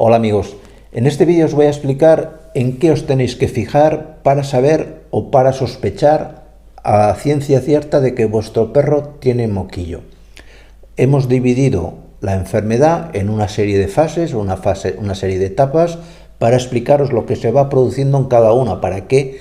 Hola amigos, en este vídeo os voy a explicar en qué os tenéis que fijar para saber o para sospechar a ciencia cierta de que vuestro perro tiene moquillo. Hemos dividido la enfermedad en una serie de fases, una serie de etapas, para explicaros lo que se va produciendo en cada una, para que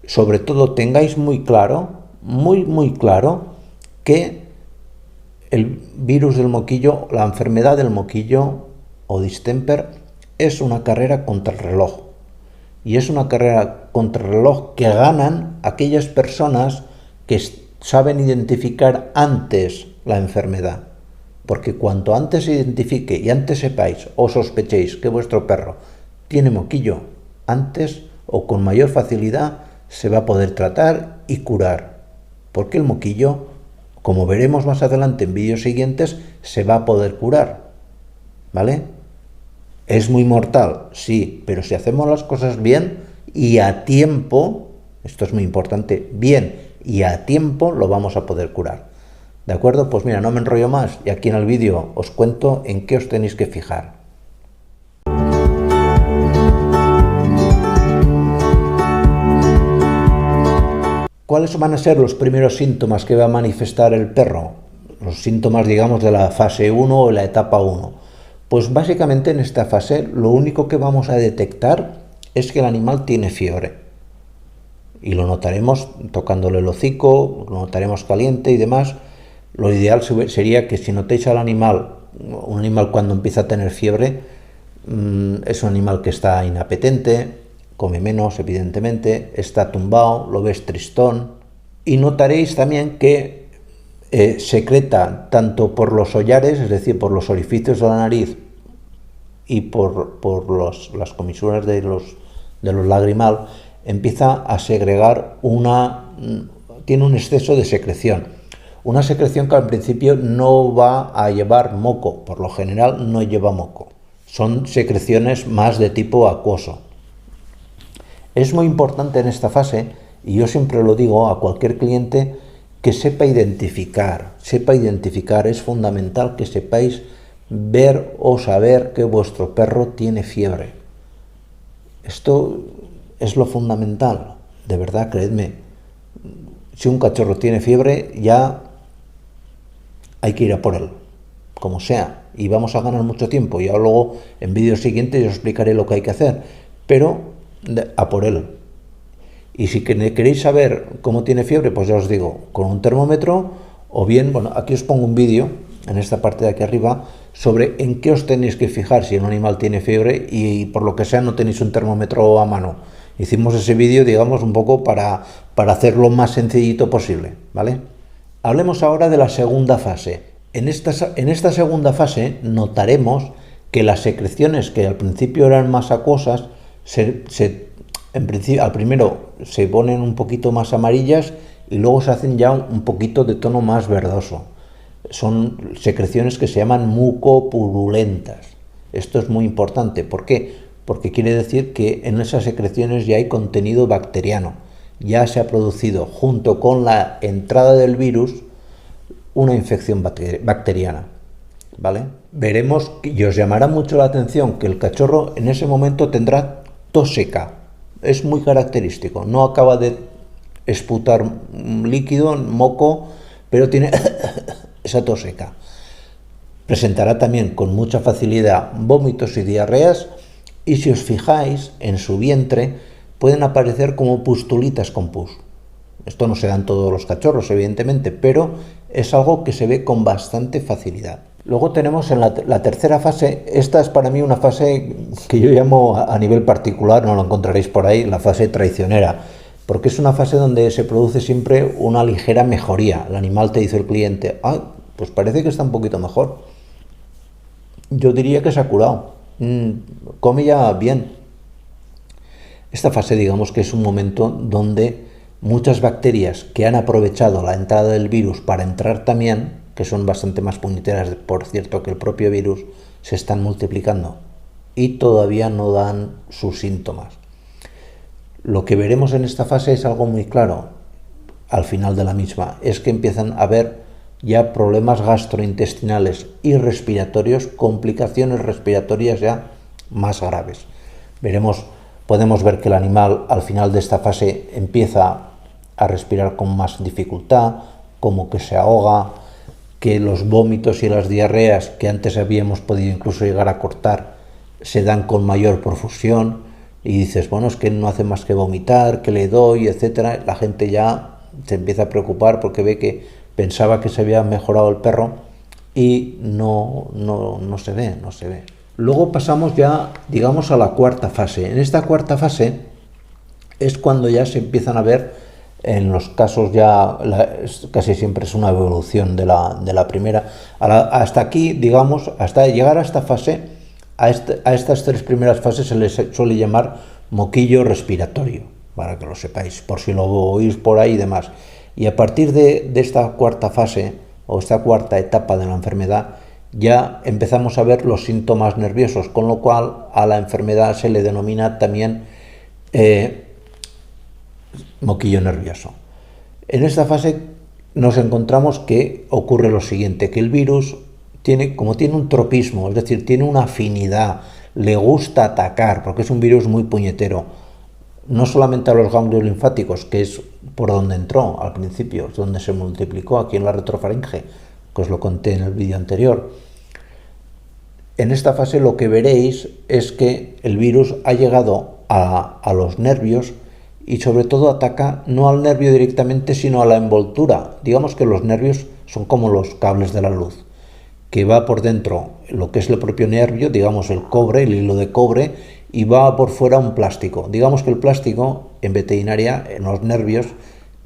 sobre todo tengáis muy claro, muy claro, que el virus del moquillo, la enfermedad del moquillo o distemper, es una carrera contra el reloj. Y es una carrera contra el reloj que ganan aquellas personas que saben identificar antes la enfermedad. Porque cuanto antes se identifique y antes sepáis o sospechéis que vuestro perro tiene moquillo, antes o con mayor facilidad se va a poder tratar y curar. Porque el moquillo, como veremos más adelante en vídeos siguientes, se va a poder curar. ¿Vale? ¿Es muy mortal? Sí, pero si hacemos las cosas bien y a tiempo, esto es muy importante, bien y a tiempo lo vamos a poder curar. ¿De acuerdo? Pues mira, no me enrollo más y aquí en el vídeo os cuento en qué os tenéis que fijar. ¿Cuáles van a ser los primeros síntomas que va a manifestar el perro? Los síntomas, digamos, de la fase 1 o la etapa 1. Pues básicamente en esta fase lo único que vamos a detectar es que el animal tiene fiebre. Y lo notaremos tocándole el hocico, lo notaremos caliente y demás. Lo ideal sería que si notéis al animal, un animal cuando empieza a tener fiebre, es un animal que está inapetente, come menos evidentemente, está tumbado, lo ves tristón. Y notaréis también que secreta tanto por los hollares, es decir, por los orificios de la nariz y por las comisuras de los lagrimal, empieza a segregar tiene un exceso de secreción. Una secreción que al principio no va a llevar moco, por lo general no lleva moco. Son secreciones más de tipo acuoso. Es muy importante en esta fase, y yo siempre lo digo a cualquier cliente, que sepa identificar, es fundamental que sepáis ver o saber que vuestro perro tiene fiebre. Esto es lo fundamental, de verdad, creedme. Si un cachorro tiene fiebre, ya hay que ir a por él, como sea, y vamos a ganar mucho tiempo. Ya luego en vídeos siguientes os explicaré lo que hay que hacer, pero a por él. Y si queréis saber cómo tiene fiebre, pues ya os digo, con un termómetro, o bien, bueno, aquí os pongo un vídeo, en esta parte de aquí arriba, sobre en qué os tenéis que fijar si un animal tiene fiebre y por lo que sea no tenéis un termómetro a mano. Hicimos ese vídeo, digamos, un poco para hacerlo más sencillito posible, ¿vale? Hablemos ahora de la segunda fase. En esta segunda fase notaremos que las secreciones que al principio eran más acuosas, en principio, al primero se ponen un poquito más amarillas y luego se hacen ya un poquito de tono más verdoso. Son secreciones que se llaman mucopurulentas. Esto es muy importante. ¿Por qué? Porque quiere decir que en esas secreciones ya hay contenido bacteriano. Ya se ha producido, junto con la entrada del virus, una infección bacteriana. ¿Vale? Veremos y os llamará mucho la atención que el cachorro en ese momento tendrá tos seca. Es muy característico, no acaba de exputar líquido, moco, pero tiene esa tos seca. Presentará también con mucha facilidad vómitos y diarreas, y si os fijáis en su vientre pueden aparecer como pustulitas con pus. Esto no se da en todos los cachorros, evidentemente, pero es algo que se ve con bastante facilidad. Luego tenemos en la tercera fase, esta es para mí una fase que yo llamo a nivel particular, no lo encontraréis por ahí, la fase traicionera, porque es una fase donde se produce siempre una ligera mejoría. El animal te dice el cliente, pues parece que está un poquito mejor. Yo diría que se ha curado, come ya bien. Esta fase, digamos que es un momento donde muchas bacterias que han aprovechado la entrada del virus para entrar también, que son bastante más puñeteras, por cierto, que el propio virus, se están multiplicando y todavía no dan sus síntomas. Lo que veremos en esta fase es algo muy claro al final de la misma, es que empiezan a haber ya problemas gastrointestinales y respiratorios, complicaciones respiratorias ya más graves. Podemos ver que el animal al final de esta fase empieza a respirar con más dificultad, como que se ahoga, que los vómitos y las diarreas que antes habíamos podido incluso llegar a cortar se dan con mayor profusión, y dices, bueno, es que no hace más que vomitar, que le doy, etcétera. La gente ya se empieza a preocupar porque ve que pensaba que se había mejorado el perro y no se ve. Luego pasamos ya, digamos, a la cuarta fase. En esta cuarta fase es cuando ya se empiezan a ver, en los casos ya casi siempre es una evolución de la primera. Hasta aquí, digamos, hasta llegar a esta fase, a estas tres primeras fases se les suele llamar moquillo respiratorio, para que lo sepáis, por si lo oís por ahí y demás. Y a partir de esta cuarta fase, o esta cuarta etapa de la enfermedad, ya empezamos a ver los síntomas nerviosos, con lo cual a la enfermedad se le denomina también moquillo nervioso. En esta fase nos encontramos que ocurre lo siguiente, que el virus como tiene un tropismo, es decir, tiene una afinidad, le gusta atacar, porque es un virus muy puñetero, no solamente a los ganglios linfáticos, que es por donde entró al principio, es donde se multiplicó, aquí en la retrofaringe, que os lo conté en el vídeo anterior. En esta fase lo que veréis es que el virus ha llegado a los nervios y sobre todo ataca no al nervio directamente, sino a la envoltura. Digamos que los nervios son como los cables de la luz, que va por dentro lo que es el propio nervio, digamos el cobre, el hilo de cobre, y va por fuera un plástico. Digamos que el plástico en veterinaria, en los nervios,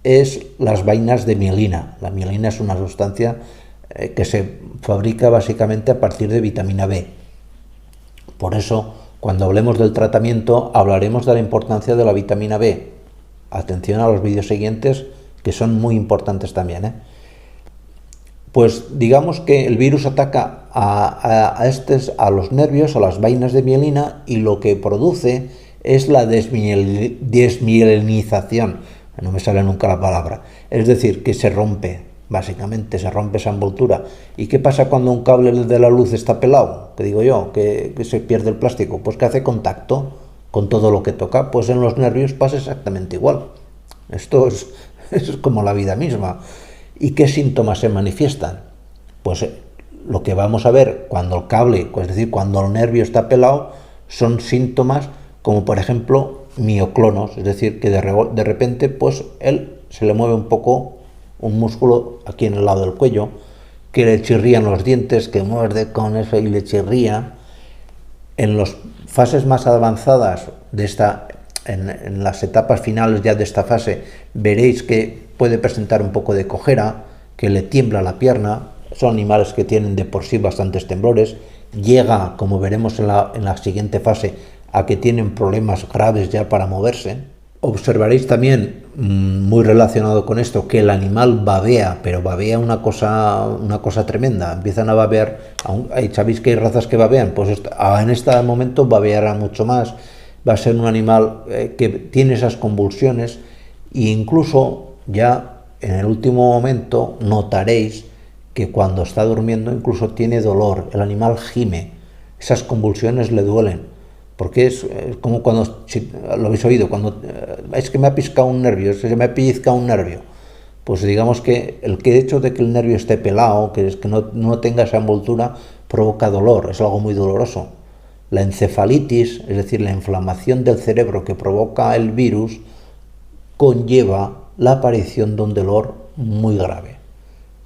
es las vainas de mielina. La mielina es una sustancia que se fabrica básicamente a partir de vitamina B. Por eso, cuando hablemos del tratamiento, hablaremos de la importancia de la vitamina B. Atención a los vídeos siguientes, que son muy importantes también, Pues digamos que el virus ataca a los nervios, a las vainas de mielina, y lo que produce es la desmielinización. No me sale nunca la palabra. Es decir, que se rompe, básicamente, se rompe esa envoltura. ¿Y qué pasa cuando un cable de la luz está pelado? Que digo yo, que se pierde el plástico. Pues que hace contacto con todo lo que toca. Pues en los nervios pasa exactamente igual. Esto es como la vida misma. ¿Y qué síntomas se manifiestan? Pues lo que vamos a ver cuando el cable, es decir, cuando el nervio está pelado, son síntomas como, por ejemplo, mioclonos, es decir, que de repente pues él se le mueve un poco un músculo aquí en el lado del cuello, que le chirrían los dientes, que muerde con eso y le chirría. En las fases más avanzadas de en las etapas finales ya de esta fase, veréis que puede presentar un poco de cojera, que le tiembla la pierna. Son animales que tienen de por sí bastantes temblores. Llega, como veremos en la siguiente fase, a que tienen problemas graves ya para moverse. Observaréis también, muy relacionado con esto, que el animal babea, pero babea una cosa tremenda. Empiezan a babear. ¿Sabéis que hay razas que babean? Pues en este momento babeará mucho más. Va a ser un animal que tiene esas convulsiones, e incluso ya en el último momento notaréis que cuando está durmiendo incluso tiene dolor. El animal gime, esas convulsiones le duelen, porque es como cuando, si lo habéis oído, cuando es que me ha piscado un nervio, se me ha pellizcado un nervio. Pues digamos que el hecho de que el nervio esté pelado, que no tenga esa envoltura, provoca dolor, es algo muy doloroso. La encefalitis, es decir, la inflamación del cerebro que provoca el virus, conlleva la aparición de un dolor muy grave.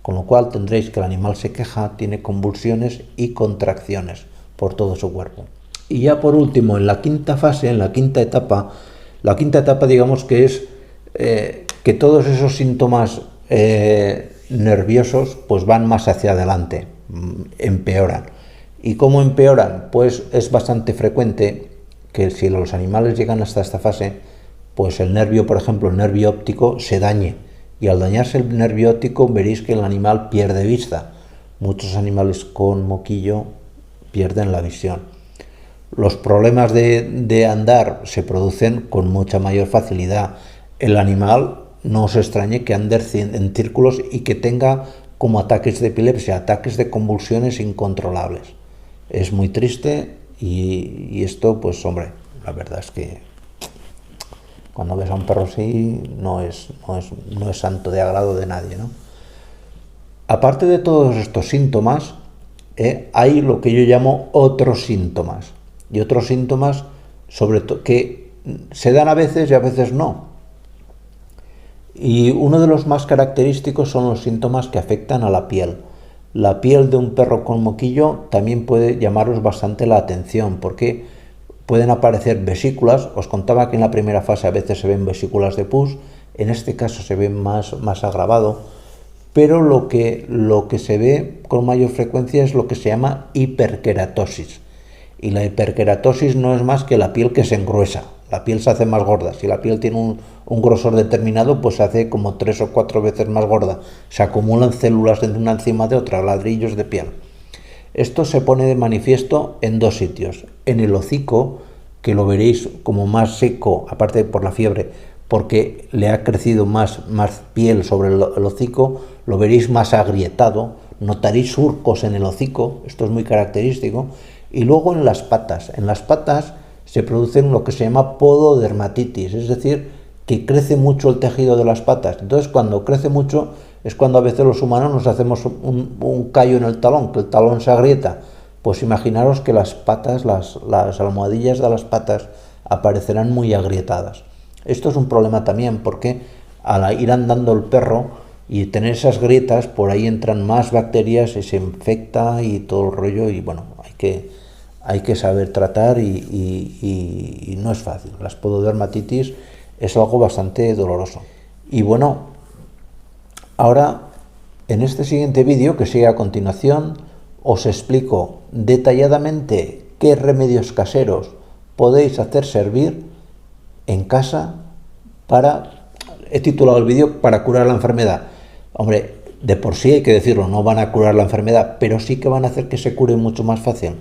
Con lo cual tendréis que el animal se queja, tiene convulsiones y contracciones por todo su cuerpo. Y ya por último, en la quinta fase, en la quinta etapa digamos que es que todos esos síntomas nerviosos pues van más hacia adelante, empeoran. ¿Y cómo empeoran? Pues es bastante frecuente que si los animales llegan hasta esta fase, pues el nervio, por ejemplo, el nervio óptico se dañe. Y al dañarse el nervio óptico veréis que el animal pierde vista. Muchos animales con moquillo pierden la visión. Los problemas de andar se producen con mucha mayor facilidad. El animal, no os extrañe que ande en círculos y que tenga como ataques de epilepsia, ataques de convulsiones incontrolables. Es muy triste Y esto, pues hombre, la verdad es que cuando ves a un perro así no es santo de agrado de nadie, ¿no? Aparte de todos estos síntomas, hay lo que yo llamo otros síntomas. Y otros síntomas sobre todo que se dan a veces y a veces no. Y uno de los más característicos son los síntomas que afectan a la piel. La piel de un perro con moquillo también puede llamaros bastante la atención, porque pueden aparecer vesículas. Os contaba que en la primera fase a veces se ven vesículas de pus, en este caso se ve más agravado, pero lo que se ve con mayor frecuencia es lo que se llama hiperkeratosis. Y la hiperkeratosis no es más que la piel que se engruesa, la piel se hace más gorda. Si la piel tiene un grosor determinado, pues se hace como 3 o 4 veces más gorda. Se acumulan células de una encima de otra, ladrillos de piel. Esto se pone de manifiesto en dos sitios. En el hocico, que lo veréis como más seco, aparte por la fiebre, porque le ha crecido más piel sobre el hocico, lo veréis más agrietado, notaréis surcos en el hocico, esto es muy característico. Y luego en las patas se producen lo que se llama pododermatitis, es decir, que crece mucho el tejido de las patas. Entonces, cuando crece mucho es cuando a veces los humanos nos hacemos un callo en el talón, que el talón se agrieta. Pues imaginaros que las patas, las almohadillas de las patas aparecerán muy agrietadas. Esto es un problema también, porque al ir andando el perro y tener esas grietas, por ahí entran más bacterias y se infecta y todo el rollo, y bueno, hay que saber tratar y no es fácil. La pododermatitis es algo bastante doloroso. Y bueno, ahora en este siguiente vídeo que sigue a continuación os explico detalladamente qué remedios caseros podéis hacer servir en casa para, he titulado el vídeo, para curar la enfermedad. Hombre, de por sí hay que decirlo, no van a curar la enfermedad, pero sí que van a hacer que se cure mucho más fácil.